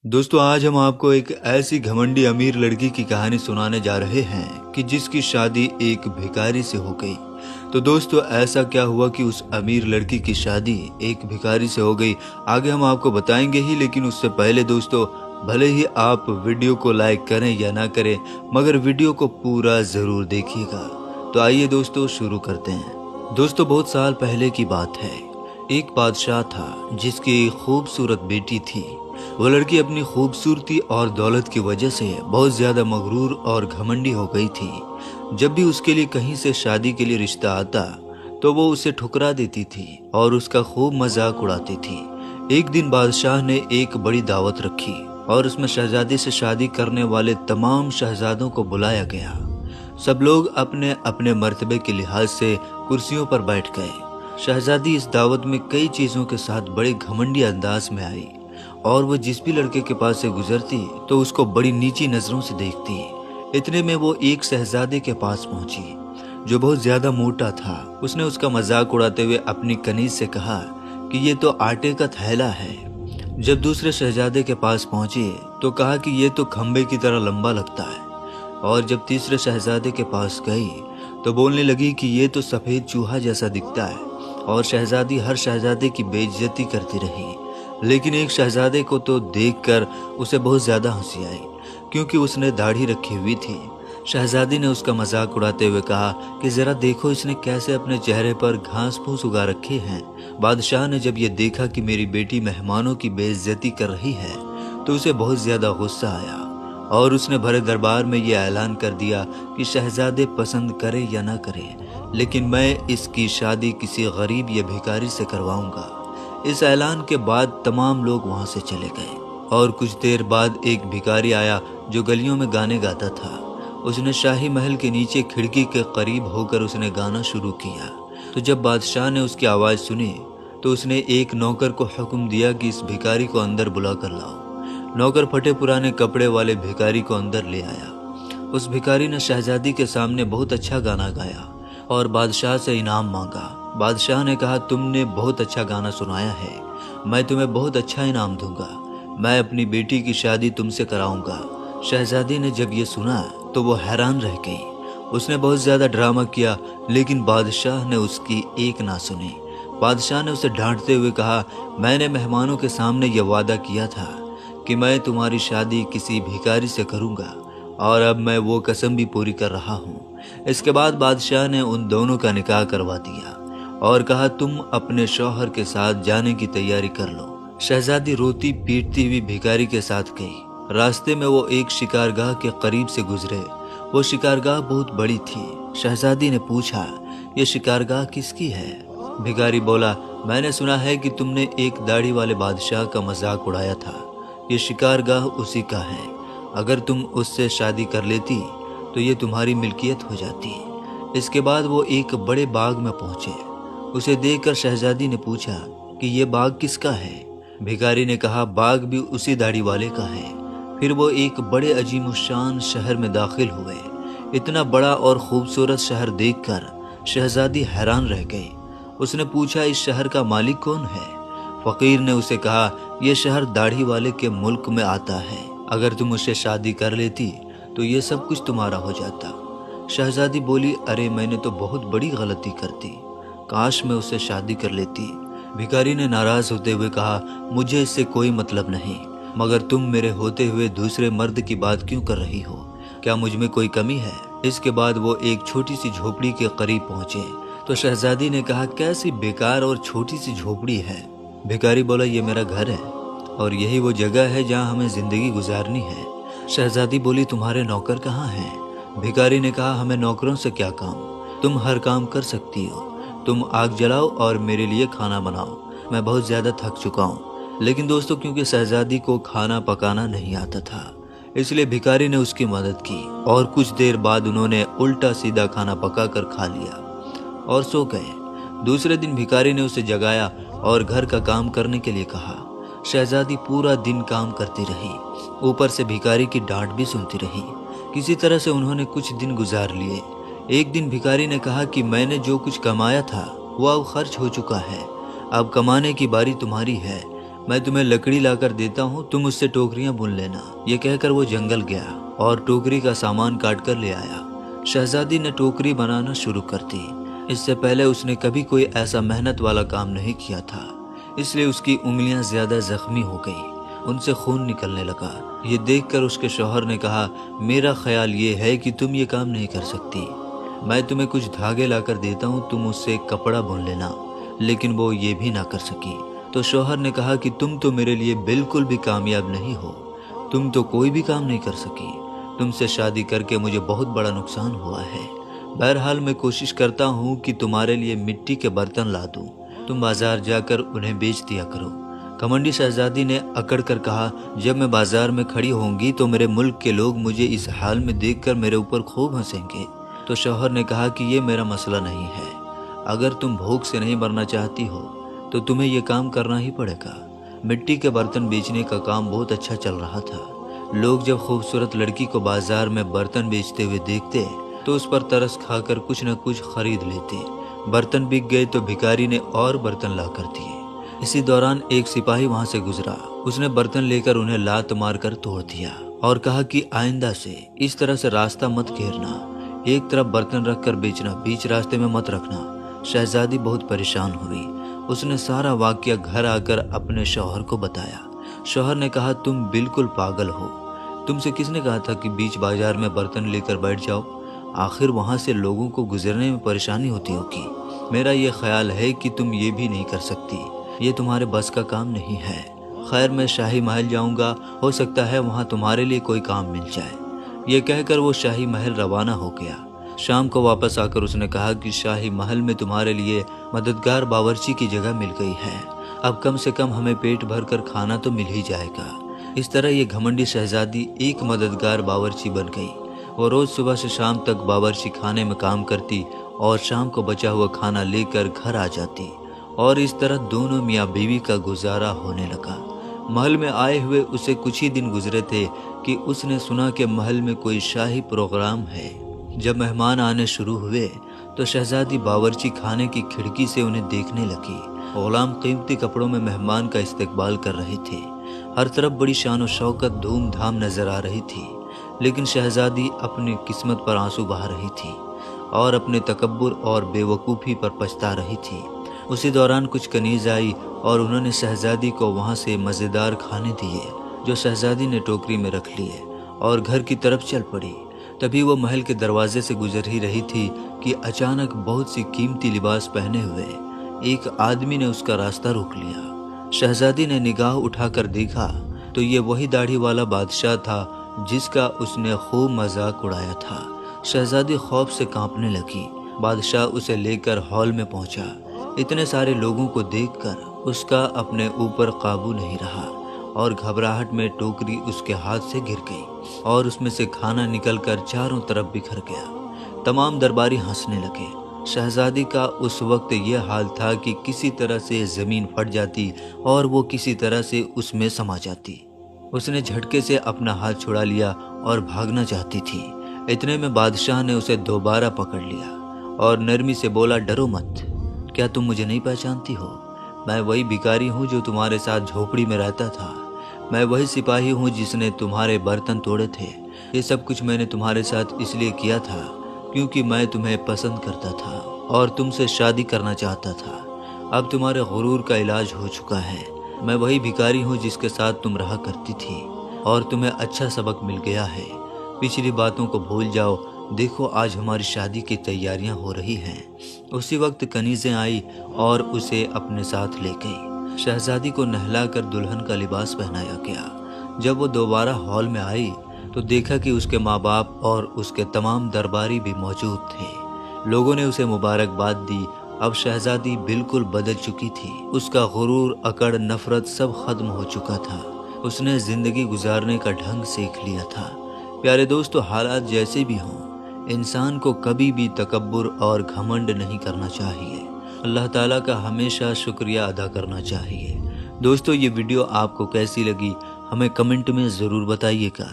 दोस्तों आज हम आपको एक ऐसी घमंडी अमीर लड़की की कहानी सुनाने जा रहे हैं कि जिसकी शादी एक भिखारी से हो गई। तो दोस्तों ऐसा क्या हुआ कि उस अमीर लड़की की शादी एक भिखारी से हो गई, आगे हम आपको बताएंगे ही। लेकिन उससे पहले दोस्तों, भले ही आप वीडियो को लाइक करें या ना करें, मगर वीडियो को पूरा जरूर देखिएगा। तो आइए दोस्तों शुरू करते हैं। दोस्तों बहुत साल पहले की बात है। एक बादशाह था जिसकी खूबसूरत बेटी थी। वो लड़की अपनी खूबसूरती और दौलत की वजह से बहुत ज्यादा मगरूर और घमंडी हो गई थी। जब भी उसके लिए कहीं से शादी के लिए रिश्ता आता तो वो उसे ठुकरा देती थी और उसका खूब मजाक उड़ाती थी। एक दिन बादशाह ने एक बड़ी दावत रखी और उसमें शहजादी से शादी करने वाले तमाम शहजादों को बुलाया गया। सब लोग अपने अपने मर्तबे के लिहाज से कुर्सियों पर बैठ गए। शहजादी इस दावत में कई चीजों के साथ बड़े घमंडी अंदाज में आई और वो जिस भी लड़के के पास से गुजरती तो उसको बड़ी नीची नजरों से देखती। इतने में वो एक शहजादे के पास पहुंची जो बहुत ज्यादा मोटा था। उसने उसका मजाक उड़ाते हुए अपनी कनीज से कहा कि ये तो आटे का थैला है। जब दूसरे शहजादे के पास पहुंची तो कहा कि ये तो खंबे की तरह लंबा लगता है। और जब तीसरे शहजादे के पास गई तो बोलने लगी कि ये तो सफेद चूहा जैसा दिखता है। और शहजादी हर शहजादे की बेइज्जती करती रही। लेकिन एक शहजादे को तो देखकर उसे बहुत ज्यादा हंसी आई, क्योंकि उसने दाढ़ी रखी हुई थी। शहजादी ने उसका मजाक उड़ाते हुए कहा कि जरा देखो इसने कैसे अपने चेहरे पर घास फूस उगा रखे हैं। बादशाह ने जब ये देखा कि मेरी बेटी मेहमानों की बेइज्जती कर रही है तो उसे बहुत ज्यादा गुस्सा आया और उसने भरे दरबार में ये ऐलान कर दिया कि शहजादे पसंद करे या ना करे, लेकिन मैं इसकी शादी किसी गरीब या भिखारी से करवाऊंगा। इस ऐलान के बाद तमाम लोग वहां से चले गए और कुछ देर बाद एक भिखारी आया जो गलियों में गाने गाता था। उसने शाही महल के नीचे खिड़की के करीब होकर उसने गाना शुरू किया। तो जब बादशाह ने उसकी आवाज सुनी तो उसने एक नौकर को हुक्म दिया कि इस भिखारी को अंदर बुला कर लाओ। नौकर फटे पुराने कपड़े वाले भिखारी को अंदर ले आया। उस भिखारी ने शहजादी के सामने बहुत अच्छा गाना गाया और बादशाह से इनाम मांगा। बादशाह ने कहा तुमने बहुत अच्छा गाना सुनाया है, मैं तुम्हें बहुत अच्छा इनाम दूंगा। मैं अपनी बेटी की शादी तुमसे कराऊंगा। शहजादी ने जब ये सुना तो वो हैरान रह गई। उसने बहुत ज्यादा ड्रामा किया, लेकिन बादशाह ने उसकी एक ना सुनी। बादशाह ने उसे डांटते हुए कहा मैंने मेहमानों के सामने यह वादा किया था कि मैं तुम्हारी शादी किसी भिखारी से करूंगा और अब मैं वो कसम भी पूरी कर रहा हूँ। इसके बाद बादशाह ने उन दोनों का निकाह करवा दिया और कहा तुम अपने शौहर के साथ जाने की तैयारी कर लो। शहजादी रोती पीटती हुई भिखारी के साथ गई। रास्ते में वो एक शिकारगाह के करीब से गुजरे। वो शिकारगाह बहुत बड़ी थी। शहजादी ने पूछा ये शिकारगाह किसकी है? भिखारी बोला मैंने सुना है कि तुमने एक दाढ़ी वाले बादशाह का मजाक उड़ाया था। ये शिकारगाह उसी का है। अगर तुम उससे शादी कर लेती तो ये तुम्हारी मिल्कियत हो जाती। इसके बाद वो एक बड़े बाग में पहुंचे। उसे देखकर शहजादी ने पूछा कि ये बाग किसका है? भिखारी ने कहा बाग भी उसी दाढ़ी वाले का है। फिर वो एक बड़े अजीमुशान शहर में दाखिल हुए। इतना बड़ा और खूबसूरत शहर देखकर शहजादी हैरान रह गई। उसने पूछा इस शहर का मालिक कौन है? फकीर ने उसे कहा यह शहर दाढ़ी वाले के मुल्क में आता है। अगर तुम उससे शादी कर लेती तो ये सब कुछ तुम्हारा हो जाता। शहजादी बोली अरे मैंने तो बहुत बड़ी गलती कर दी, काश मैं उससे शादी कर लेती। भिखारी ने नाराज होते हुए कहा मुझे इससे कोई मतलब नहीं, मगर तुम मेरे होते हुए दूसरे मर्द की बात क्यों कर रही हो? क्या मुझ में कोई कमी है? इसके बाद वो एक छोटी सी झोपड़ी के करीब पहुंचे तो शहजादी ने कहा कैसी बेकार और छोटी सी झोपड़ी है? भिखारी बोला ये मेरा घर है और यही वो जगह है जहाँ हमें जिंदगी गुजारनी है। शहजादी बोली तुम्हारे नौकर कहाँ हैं? भिखारी ने कहा हमें नौकरों से क्या काम, तुम हर काम कर सकती हो। तुम आग जलाओ और मेरे लिए खाना बनाओ, मैं बहुत ज्यादा थक चुका हूँ। लेकिन दोस्तों क्योंकि शहजादी को खाना पकाना नहीं आता था, इसलिए भिखारी ने उसकी मदद की और कुछ देर बाद उन्होंने उल्टा सीधा खाना पका कर खा लिया और सो गए। दूसरे दिन भिखारी ने उसे जगाया और घर का काम करने के लिए कहा। शहजादी पूरा दिन काम करती रही, ऊपर से भिखारी की डांट भी सुनती रही। किसी तरह से उन्होंने कुछ दिन गुजार लिए। एक दिन भिखारी ने कहा कि मैंने जो कुछ कमाया था वो अब खर्च हो चुका है, अब कमाने की बारी तुम्हारी है। मैं तुम्हें लकड़ी लाकर देता हूँ, तुम उससे टोकरियां बुन लेना। ये कहकर वो जंगल गया और टोकरी का सामान काट कर ले आया। शहजादी ने टोकरी बनाना शुरू कर दी। इससे पहले उसने कभी कोई ऐसा मेहनत वाला काम नहीं किया था, इसलिए उसकी उंगलियां ज्यादा जख्मी हो गई, उनसे खून निकलने लगा। ये देखकर उसके शौहर ने कहा, मेरा ख्याल ये है कि तुम ये काम नहीं कर सकती, मैं तुम्हें कुछ धागे लाकर देता हूँ, तुम उससे कपड़ा बुन लेना। लेकिन वो ये भी ना कर सकी। तो शौहर ने कहा कि तुम तो मेरे लिए बिल्कुल भी कामयाब नहीं हो, तुम तो कोई भी काम नहीं कर सकी, तुमसे शादी करके मुझे बहुत बड़ा नुकसान हुआ है। बहरहाल मैं कोशिश करता हूँ कि तुम्हारे लिए मिट्टी के बर्तन ला दूँ, तुम बाजार जाकर उन्हें बेच दिया करो। घमंडी शहजादी ने अकड़ कर कहा, जब मैं बाजार में खड़ी होंगी तो मेरे मुल्क के लोग मुझे इस हाल में देखकर मेरे ऊपर खूब हंसेंगे। तो शौहर ने कहा कि ये मेरा मसला नहीं है, अगर तुम भूख से नहीं मरना चाहती हो तो तुम्हें ये काम करना ही पड़ेगा। मिट्टी के बर्तन बेचने का काम बहुत अच्छा चल रहा था। लोग जब खूबसूरत लड़की को बाजार में बर्तन बेचते हुए देखते तो उस पर तरस खाकर कुछ न कुछ खरीद लेते। बर्तन बिक गए तो भिखारी ने और बर्तन ला कर दिए। इसी दौरान एक सिपाही वहां से गुजरा, उसने बर्तन लेकर उन्हें लात मार कर तोड़ दिया और कहा कि आइंदा से इस तरह से रास्ता मत घेरना, एक तरफ बर्तन रखकर बेचना, बीच रास्ते में मत रखना। शहजादी बहुत परेशान हुई। उसने सारा वाकया घर आकर अपने शौहर को बताया। शौहर ने कहा, तुम बिल्कुल पागल हो, तुमसे किसने कहा था कि बीच बाजार में बर्तन लेकर बैठ जाओ, आखिर वहां से लोगों को गुजरने में परेशानी होती होगी। मेरा ये ख्याल है कि तुम ये भी नहीं कर सकती, ये तुम्हारे बस का काम नहीं है। खैर मैं शाही महल जाऊंगा, हो सकता है वहां तुम्हारे लिए कोई काम मिल जाए। ये कहकर वो शाही महल रवाना हो गया। शाम को वापस आकर उसने कहा कि शाही महल में तुम्हारे लिए मददगार बावर्ची की जगह मिल गई है, अब कम से कम हमें पेट भर कर खाना तो मिल ही जाएगा। इस तरह ये घमंडी शहजादी एक मददगार बावर्ची बन गई। वो रोज सुबह से शाम तक बावर्ची खाने में काम करती और शाम को बचा हुआ खाना लेकर घर आ जाती और इस तरह दोनों मियाँ बीवी का गुजारा होने लगा। महल में आए हुए उसे कुछ ही दिन गुजरे थे कि उसने सुना कि महल में कोई शाही प्रोग्राम है। जब मेहमान आने शुरू हुए तो शहजादी बावर्ची खाने की खिड़की से उन्हें देखने लगी। गुलाम कीमती कपड़ों में मेहमान का इस्तकबाल कर रहे थे। हर तरफ बड़ी शान और शौकत धूमधाम नजर आ रही थी, लेकिन शहजादी अपनी किस्मत पर आंसू बहा रही थी और अपने तकब्बुर और बेवकूफ़ी पर पछता रही थी। उसी दौरान कुछ कनीज आई और उन्होंने शहजादी को वहां से मज़ेदार खाने दिए जो शहजादी ने टोकरी में रख लिए और घर की तरफ चल पड़ी। तभी वो महल के दरवाजे से गुजर ही रही थी कि अचानक बहुत सी कीमती लिबास पहने हुए एक आदमी ने उसका रास्ता रोक लिया। शहजादी ने निगाह उठाकर देखा तो ये वही दाढ़ी वाला बादशाह था जिसका उसने खूब मजाक उड़ाया था। शहजादी खौफ से कांपने लगी। बादशाह उसे लेकर हॉल में पहुंचा। इतने सारे लोगों को देखकर उसका अपने ऊपर काबू नहीं रहा और घबराहट में टोकरी उसके हाथ से गिर गई और उसमें से खाना निकलकर चारों तरफ बिखर गया। तमाम दरबारी हंसने लगे। शहजादी का उस वक्त यह हाल था कि किसी तरह से जमीन फट जाती और वो किसी तरह से उसमें समा जाती। उसने झटके से अपना हाथ छुड़ा लिया और भागना चाहती थी। इतने में बादशाह ने उसे दोबारा पकड़ लिया और नरमी से बोला, डरो मत, क्या तुम मुझे नहीं पहचानती हो? मैं वही भिखारी हूँ जो तुम्हारे साथ झोपड़ी में रहता था। मैं वही सिपाही हूँ जिसने तुम्हारे बर्तन तोड़े थे। ये सब कुछ मैंने तुम्हारे साथ इसलिए किया था क्योंकि मैं तुम्हें पसंद करता था और तुमसे शादी करना चाहता था। अब तुम्हारे गुरूर का इलाज हो चुका है। मैं वही भिखारी हूँ जिसके साथ तुम रहा करती थी और तुम्हें अच्छा सबक मिल गया है। पिछली बातों को भूल जाओ। देखो आज हमारी शादी की तैयारियां हो रही हैं। उसी वक्त कनीज़ें आई और उसे अपने साथ ले गई। शहजादी को नहलाकर दुल्हन का लिबास पहनाया गया। जब वो दोबारा हॉल में आई तो देखा कि उसके माँ बाप और उसके तमाम दरबारी भी मौजूद थे। लोगों ने उसे मुबारकबाद दी। अब शहजादी बिल्कुल बदल चुकी थी। उसका गुरूर, अकड़, नफरत सब खत्म हो चुका था। उसने जिंदगी गुजारने का ढंग सीख लिया था। प्यारे दोस्तों, हालात जैसे भी हों, इंसान को कभी भी तकब्बुर और घमंड नहीं करना चाहिए। अल्लाह ताला का हमेशा शुक्रिया अदा करना चाहिए। दोस्तों, ये वीडियो आपको कैसी लगी हमें कमेंट में ज़रूर बताइएगा।